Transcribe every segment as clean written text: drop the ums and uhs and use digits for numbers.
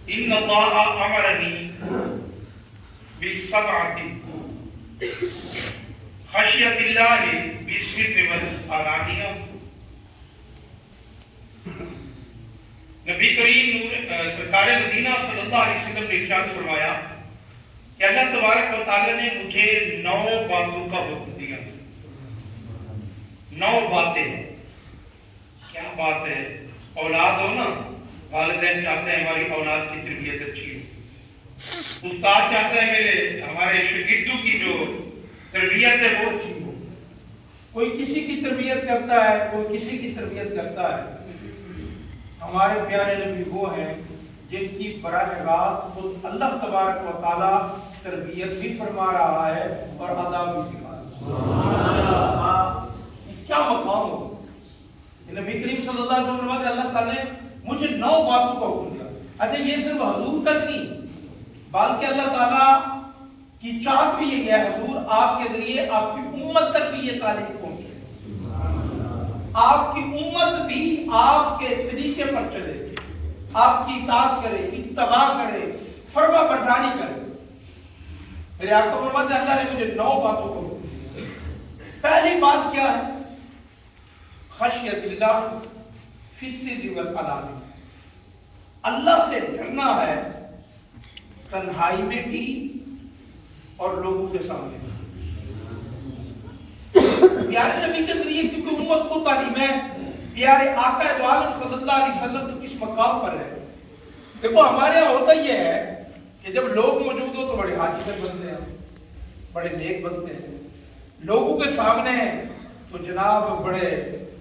ان اللہ امرنی بسبعۃ خشیت اللہ بالسر والعلانیہ. نبی کریم سرکار مدینہ صلی اللہ علیہ وسلم نے ارشاد فرمایا کہ اللہ تبارک و تعالی نے مجھے 9 باتوں کا حکم دیا. 9 باتیں. کیا بات ہے؟ اولاد ہو نا، والدین چاہتے ہیں ہماری اولاد کی تربیت اچھی ہو، استاد چاہتے ہیں میرے ہمارے شاگردوں کی جو تربیت ہے وہ اچھی ہو. کوئی کسی کی تربیت کرتا ہے، کوئی کسی کی تربیت کرتا ہے. ہمارے پیارے نبی وہ ہیں جن کی براہ راست خود اللہ تبارک و تعالی تربیت بھی فرما رہا ہے اور آداب بھی سکھا رہا ہے. یہ کیا مقام ہو! نبی کریم صلی اللہ علیہ وسلم نے اللہ تعالی نے مجھے 9 باتوں کا حکم دیا. اچھا یہ صرف حضور تک نہیں بلکہ اللہ تعالیٰ کی چاہت بھی یہ ہے حضور آپ کے ذریعے آپ کی امت تک بھی یہ تعلیم پہنچے، آپ کی امت بھی آپ کے طریقے پر چلے، آپ کی اطاعت کرے، اتباع کرے، فرما برداری کرے. میرے آقا فرماتے ہیں اللہ نے مجھے 9 باتوں کو حکم دیا. پہلی بات کیا ہے؟ خشیت اللہ فی السر والعلانیہ. اللہ سے ڈرنا ہے تنہائی میں بھی اور لوگوں کے سامنے بھی. پیارے نبی کے ذریعے کیونکہ امت کو تعلیم ہے، پیارے آقا دو عالم صلی اللہ علیہ وسلم تو کس مقام پر ہے. دیکھو ہمارے یہاں ہوتا یہ ہے کہ جب لوگ موجود ہو تو بڑے حاجی سے بنتے ہیں، بڑے نیک بنتے ہیں. لوگوں کے سامنے تو جناب بڑے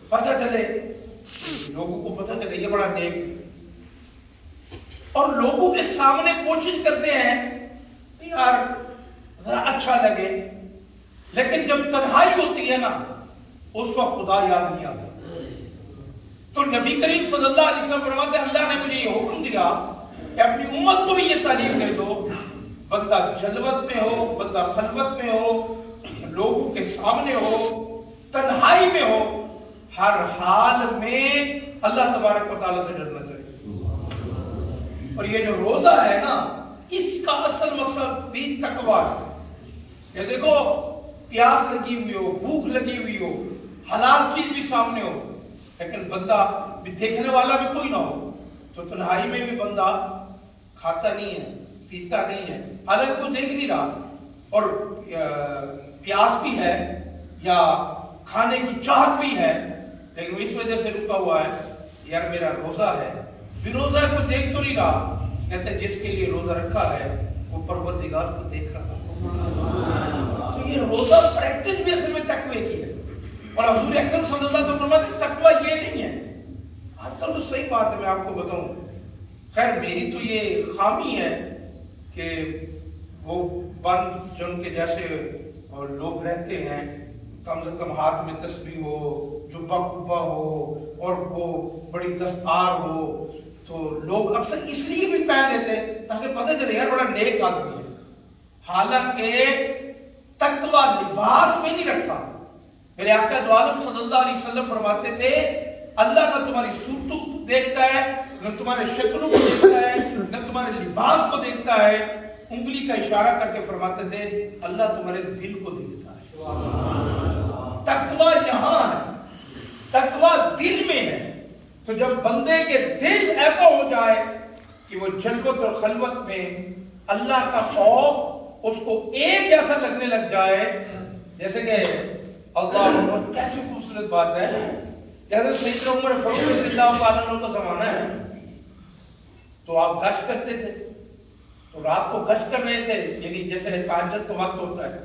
پتہ چلے، لوگوں کو پتہ چلے یہ بڑا نیک ہے، اور لوگوں کے سامنے کوشش کرتے ہیں یار ذرا اچھا لگے. لیکن جب تنہائی ہوتی ہے نا اس وقت خدا یاد نہیں آتا. تو نبی کریم صلی اللہ علیہ وسلم فرماتے ہیں اللہ نے مجھے یہ حکم دیا کہ اپنی امت کو بھی یہ تعلیم دے دو، بندہ جلوت میں ہو، بندہ خلوت میں ہو، لوگوں کے سامنے ہو، تنہائی میں ہو، ہر حال میں اللہ تبارک و تعالیٰ سے ڈرنا چاہیے. اور یہ جو روزہ ہے نا اس کا اصل مقصد بھی تقویٰ ہے. یہ دیکھو پیاس لگی ہوئی ہو، بھوک لگی ہوئی ہو، حلال چیز بھی سامنے ہو، لیکن بندہ بھی دیکھنے والا بھی کوئی نہ ہو تو تنہائی میں بھی بندہ کھاتا نہیں ہے، پیتا نہیں ہے، حالانکہ کوئی دیکھ نہیں رہا اور پیاس بھی ہے یا کھانے کی چاہت بھی ہے، لیکن اس وجہ سے رکا ہوا ہے یار میرا روزہ ہے. بھی روزہ ہے کوئی دیکھ تو نہیں رہا. کہتے جس کے لیے روزہ رکھا ہے وہ پروردگار کو دیکھ رہا. تو یہ روزہ پریکٹس بھی اصل میں تقوی کی ہے. اور حضور اکرم صلی اللہ علیہ وسلم نے تقوی یہ نہیں ہے. آج کل تو صحیح بات ہے میں آپ کو بتاؤں، خیر میری تو یہ خامی ہے کہ وہ بند جن کے جیسے اور لوگ رہتے ہیں کم سے کم ہاتھ میں تسبیح ہو، جبہ کبا ہو اور وہ بڑی دستار ہو تو لوگ اکثر اس لیے بھی پہن لیتے تاکہ پتہ چلے یار بڑا نیک آدمی ہے. حالانکہ تقوی لباس میں نہیں رکھا. میرے آقا دو عالم صلی اللہ علیہ وسلم فرماتے تھے اللہ نہ تمہاری صورتوں کو دیکھتا ہے، نہ تمہارے شکلوں کو دیکھتا ہے، نہ تمہارے لباس کو دیکھتا ہے. انگلی کا اشارہ کر کے فرماتے تھے اللہ تمہارے دل کو دیکھتا ہے. تقوی یہاں ہے، تقوی دل میں ہے. تو جب بندے کے دل ایسا ہو جائے کہ وہ جلوت اور خلوت میں اللہ کا خوف اس کو ایک جیسا لگنے لگ جائے، جیسے کہ اللہ اکبر کیسی خوبصورت بات ہے. حضرت سیدنا عمر فاروق رضی اللہ عنہ کا زمانہ ہے تو آپ گشت کرتے تھے، تو رات کو گشت کر رہے تھے یعنی جیسے تہجد کا وقت ہوتا ہے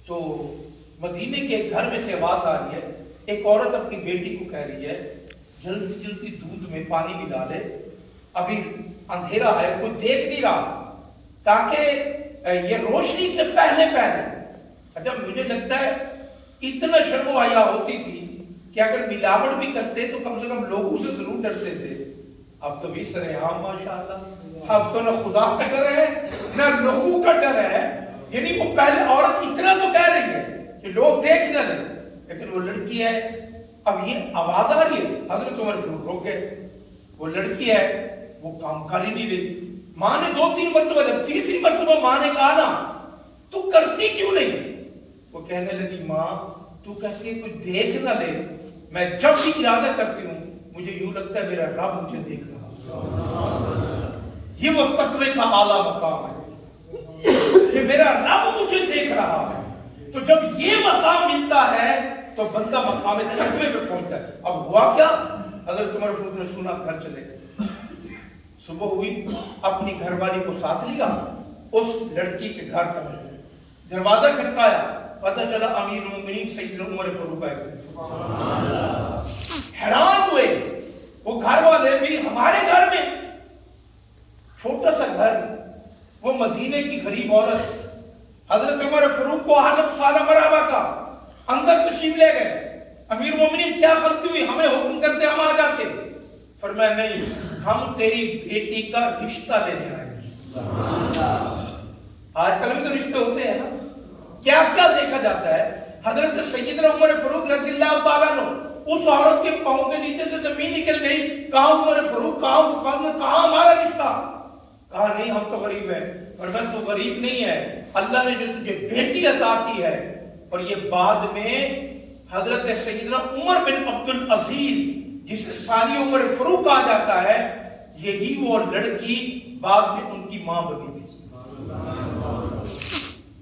تو مدینے کے گھر میں سے آواز آ رہی ہے، ایک عورت اپنی بیٹی کو کہہ رہی ہے جلدی جلدی دودھ میں پانی ملا لے، ابھی اندھیرا ہے کوئی دیکھ نہیں رہا تاکہ یہ روشنی سے پہلے پہلے. اچھا مجھے لگتا ہے اتنا شرم و حیا ہوتی تھی کہ اگر ملاوٹ بھی کرتے تو کم سے کم لوگوں سے ضرور ڈرتے تھے. اب تو بھی سرعام ماشاءاللہ، اب تو نہ خدا کا ڈر ہے نہ لوگوں کا ڈر ہے. یعنی وہ پہلے عورت اتنا تو کہہ رہی ہے کہ لوگ دیکھ نہ لیں، لیکن وہ لڑکی ہے. اب یہ آواز آ رہی ہے، حضرت عمر فاروق روک گئے. وہ لڑکی ہے وہ کام کر ہی نہیں رہی. ماں نے 2-3 مرتبہ, جب تیسری مرتبہ ماں نے کہا نا تو کرتی کیوں نہیں, وہ کہنے لگی ماں تو کہتی ہے کوئی دیکھ نہ لے, میں جب بھی ارادہ کرتی ہوں مجھے یوں لگتا ہے میرا رب مجھے دیکھ رہا. یہ وہ تقوی کا اعلیٰ مقام ہے کہ میرا رب مجھے دیکھ رہا ہے. تو جب یہ مقام ملتا ہے تو بندہ مقام تقوی پہ پہنچتا ہے. اب ہوا کیا, حضرت عمر فاروق نے سنا گھر چلے گئے. صبح ہوئی, اپنی گھر والی کو ساتھ لیا, اس لڑکی کے گھر پہنچ گئے. دروازہ کھٹکایا, پتہ چلا امیر المومنین سیدنا عمر فاروق آئے گئے. حیران ہوئے وہ گھر والے بھی, ہمارے گھر میں چھوٹا سا گھر, وہ مدینے کی غریب عورت. حضرت عمر فاروق کو حالت سالہ مرحبا کا, اندر تشریف لے گئے. امیر المومنین کیا کرتی ہوئی, ہمیں حکم کرتے ہم آ جاتے. فرمایا نہیں, ہم تیری بیٹی کا رشتہ لینے آئے. آج کل بھی تو رشتے ہوتے ہیں نا, کیا کیا دیکھا جاتا ہے. حضرت سیدنا عمر فاروق رضی اللہ تعالیٰ عنہ, اس عورت کے پاؤں کے نیچے سے زمین نکل گئی. کہاں عمر فاروق, کہاں ہمارا رشتہ, کہا نہیں ہم تو غریب ہیں. فرمایا تو غریب نہیں ہے, اللہ نے جو تجھے بیٹی عطا کی ہے. اور یہ بعد میں حضرت سیدنا عمر بن عبد العزیز, جسے ثانی عمر فاروق کہا جاتا ہے, یہی وہ لڑکی بعد میں ان کی ماں بنی تھی.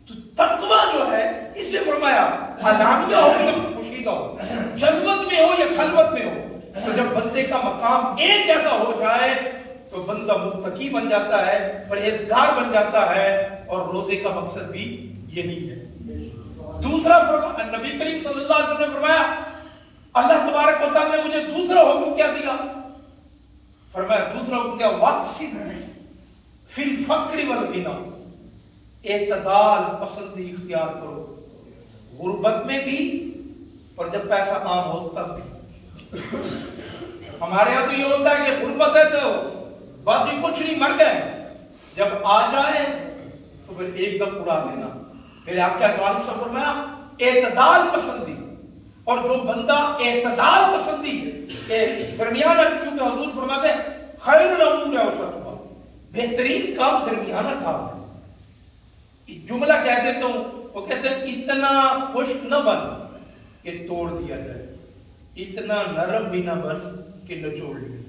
تو تقویٰ جو ہے, اس نے فرمایا علانیہ ہو یا پوشیدہ ہو, جلوت میں ہو یا خلوت میں ہو, تو جب بندے کا مقام ایک جیسا ہو جائے تو بندہ متقی بن جاتا ہے, پرہیزگار بن جاتا ہے, اور روزے کا مقصد بھی یہی ہے. دوسرا نبی کریم صلی اللہ علیہ وسلم نے فرمایا, اللہ تبارک و تعالیٰ نے مجھے دوسرا حکم کیا دیا. فرمایا دوسرا حکم کیا, واقصد فی الفقر والغنی, اعتدال پسندی اختیار کرو, غربت میں بھی اور جب پیسہ عام ہو تب بھی. ہمارے یہاں تو یہ ہوتا ہے کہ غربت ہے تو بس بھی کچھ نہیں, مر گئے, جب آ جائے تو پھر ایک دم اڑا دینا. میرے آپ کے اقوال سے فرمایا اعتدال پسندی, اور جو بندہ اعتدال پسندی درمیانہ, کیونکہ حضور فرماتے ہیں خیر الامور اوسطها, بہترین کام درمیانہ کام ہے. جملہ کہہ دیتا ہوں, وہ کہتے ہیں اتنا خشک نہ بن کہ توڑ دیا جائے, اتنا نرم بھی نہ بن کہ نچوڑ لیا جائے.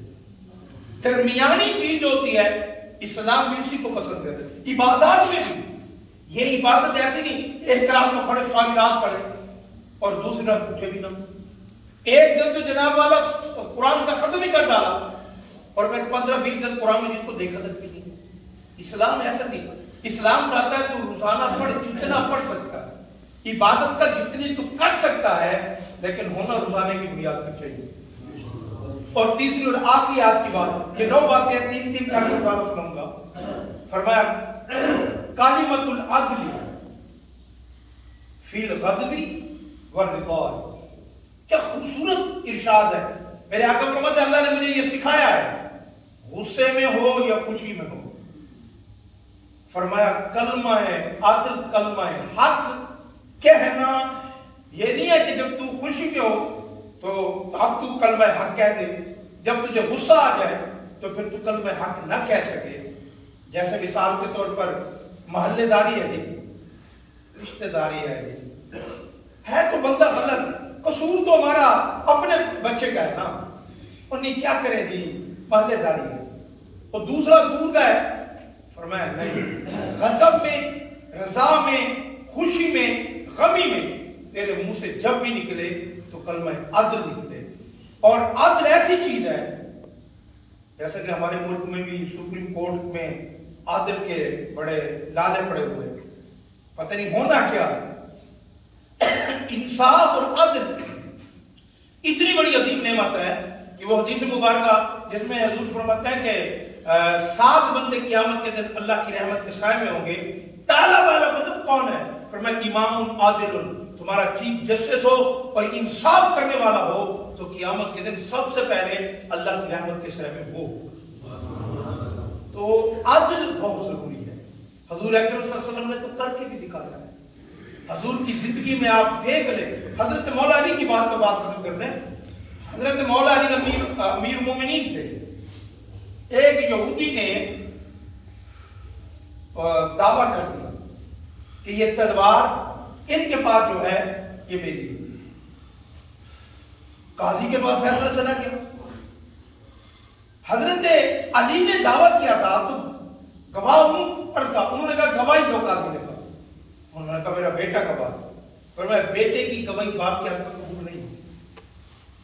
درمیانی چیز جو ہوتی ہے, اسلام بھی اسی کو پسند کرتا ہے. عبادات میں بھی یہ عبادت ایسی نہیں ایک رات تو پڑھے ساری رات پڑھے اور دوسری رات اٹھے بھی نہ. ایک دن تو جناب والا قرآن کا ختم ہی کر ڈالا اور پھر 15-20 دن قرآن مجید کو دیکھا تک بھی نہیں. اسلام ایسا نہیں. اسلام چاہتا ہے تو روزانہ پڑھ, جتنا پڑھ سکتا ہے, عبادت کا جتنی تو کر سکتا ہے, لیکن ہونا روزانے کی بنیاد پر چاہیے. اور تیسری اور آخری آیت کی بات, یہ 9 باتیں 3 کر کے سناؤں گا. فرمایا کلمۃ العدل فی الغضب والرضا. کیا خوبصورت ارشاد ہے. میرے آقا فرماتے ہیں اللہ نے مجھے یہ سکھایا ہے, غصے میں ہو یا خوشی میں ہو. فرمایا کلمہ عدل, کلمہ حق کہنا. یہ نہیں ہے کہ جب تو خوشی میں ہو تو اب تو کلمہ حق کہہ دے, جب تجھے غصہ آ جائے تو پھر تو کلمہ حق نہ کہہ سکے. جیسے مثال کے طور پر محلے داری ہے جی, رشتہ داری ہے تو بندہ غلط, قصور تو ہمارا اپنے بچے کا ہے نا, اور نہیں کیا کرے جی محلے داری ہے. اور دوسرا دور کا ہے. فرمایا نہیں, غضب میں, رضا میں, خوشی میں, غمی میں تیرے منہ سے جب بھی نکلے تو کلمہ عدل نکلے. اور عدل ایسی چیز ہے جیسا کہ ہمارے ملک میں بھی سپریم کورٹ میں عدل کے بڑے لالے پڑے ہوئے, پتہ نہیں ہونا کیا. انصاف اور عدل اتنی بڑی عظیم نعمت ہے کہ وہ حدیث مبارکہ جس میں حضور فرماتے ہیں کہ 7 بندے قیامت کے دن اللہ کی رحمت کے سائے میں ہوں گے. پہلا مطلب کون ہے؟ فرمایا امام عادل, تمہارا چیف جسٹس ہو اور انصاف کرنے والا ہو تو قیامت کے دن سب سے پہلے اللہ کی رحمت کے سائے میں ہو. تو عدل بہت ضروری ہے. حضور اکرم صلی اللہ علیہ وسلم نے تو کر کے بھی دکھایا ہے. حضور کی زندگی میں آپ دیکھ لیں. حضرت مولا علی کی بات پہ بات کرتے ہیں. حضرت مولا علی امیر مومنین تھے. ایک یہودی نے دعویٰ کر دیا کہ یہ تلوار ان کے پاس جو ہے یہ میری ہے۔ قاضی کے پاس فیصلہ چلا گیا۔ حضرت علی نے دعویٰ کیا تھا تو گواہ پر تھا، انہوں نے کہا گواہی دو۔ قاضی نے کہا، انہوں نے کہا میرا بیٹا گواہ، پر میں بیٹے کی گواہی باپ کے حق میں قبول نہیں۔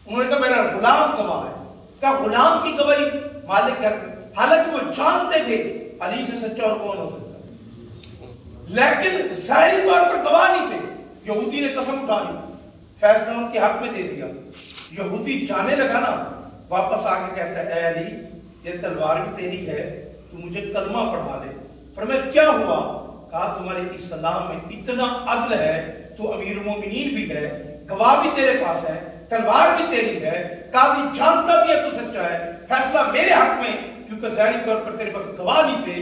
انہوں نے کہا میرا غلام گواہ ہے، کہا غلام کی گواہی مالک کے حق میں، حالانکہ وہ جانتے تھے علی سے سچا اور کون ہو سکتا ہے، لیکن ظاہری طور پر گواہ نہیں تھے۔ یہودی نے قسم اٹھا لی، فیصلہ ان کے حق میں دے دیا۔ یہودی جانے لگا نا، واپس آ کے کہتا ہے اے علی یہ تلوار بھی تیری ہے، تو مجھے کلمہ پڑھا دے۔ فرمایا کیا ہوا؟ کہا تمہارے اسلام میں اتنا عدل ہے، تو امیر المومنین بھی ہے، گواہ بھی تیرے پاس ہے، تلوار بھی تیری ہے، قاضی جانتا بھی ہے تو سچا ہے، فیصلہ میرے حق میں، کیونکہ ظاہری طور پر تیرے پاس گواہ نہیں تھے۔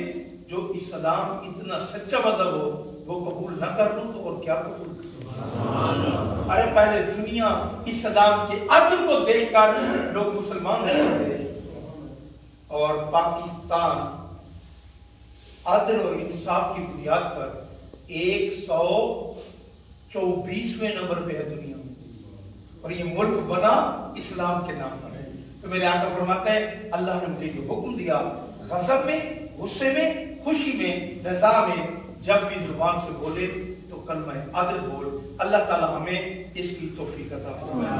جو اسلام اتنا سچا مذہب ہو وہ قبول نہ کر لوں تو اور کیا قبول کر؟ ارے پہلے دنیا اسلام کے عدل کو دیکھ کر لوگ مسلمان ہوتے تھے، اور پاکستان عدل اور انصاف کی بنیاد پر 124ویں نمبر پہ ہے دنیا میں، اور یہ ملک بنا اسلام کے نام پر ہے۔ تو میرے آقا فرماتے ہیں اللہ نے مجھے یہ حکم دیا، غضب میں، غصے میں، خوشی میں، رضا میں، جب بھی زبان سے بولے تو کلمہ عدل بول۔ اللہ تعالی ہمیں اس کی توفیق عطا فرمائے۔